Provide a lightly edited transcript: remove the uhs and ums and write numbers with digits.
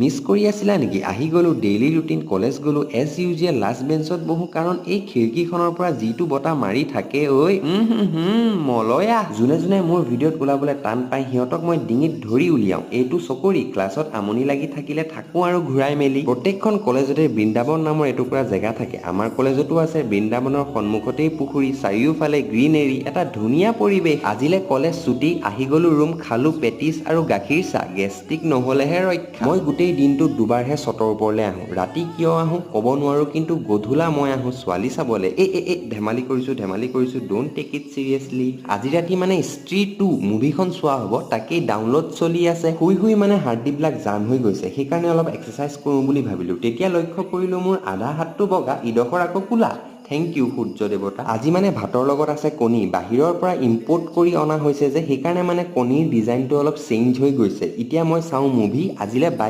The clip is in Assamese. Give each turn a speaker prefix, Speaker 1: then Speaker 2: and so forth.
Speaker 1: মিছ কৰি আছিলা নেকি? আহি গ'লো ডেইলি ৰুটিন কলেজ গ'লো এজ ইউজুৱেল লাষ্ট বেঞ্চত বহো কাৰণ এই খিৰিকীখনৰ পৰা যিটো বতাহ মাৰি থাকে ঐ মলয়া। যোনে যোনে মোৰ ভিডিঅ'ত ওলাবলৈ টান পায় সিহঁতক মই ডিঙিত ধৰি উলিয়াওঁ। এইটো চকৰি ক্লাছত আমনি লাগি থাকিলে থাকোঁ আৰু ঘূৰাই মেলি। প্ৰত্যেকখন কলেজতে বৃন্দাবন নামৰ এটুকুৰা জেগা থাকে। আমাৰ কলেজতো আছে। বৃন্দাবনৰ সন্মুখতেই পুখুৰী, চাৰিওফালে গ্ৰীনেৰী, এটা ধুনীয়া পৰিৱেশ। আজিলে কলেজ ছুটি, আহি গ'লো ৰুম, খালো পেটিছ আৰু গাখীৰ চাহ। গেষ্টিক নহ'লেহে ৰক্ষা। মই গোটেই দিনটোত দুবাৰহে ছটৰ ওপৰলৈ আহোঁ। ৰাতি কিয় আহোঁ ক'ব নোৱাৰোঁ, কিন্তু গধূলা মই আহোঁ ছোৱালী চাবলৈ। ধেমালি কৰিছোঁ ডোন্ট টেক ইট চিৰিয়াছলি। আজি ৰাতি মানে স্ত্ৰী 2 মুভিখন চোৱা হ'ব, তাকেই ডাউনলোড চলি আছে। শুই মানে হাৰ্ডিবিলাক জাম হৈ গৈছে, সেইকাৰণে অলপ এক্সাৰচাইজ কৰোঁ বুলি ভাবিলোঁ। তেতিয়া লক্ষ্য কৰিলোঁ মোৰ আধা হাতটো বগা, ইডোখৰ আকৌ কোলা। থেংক ইউ সূৰ্য দেৱতা। আজি মানে ভাতৰ লগত আছে কণী। বাহিৰৰ পৰা ইম্পৰ্ট কৰি অনা হৈছে যে, সেইকাৰণে মানে কণীৰ ডিজাইনটো অলপ চেঞ্জ হৈ গৈছে। এতিয়া মই চাওঁ মুভি। আজিলে বাই।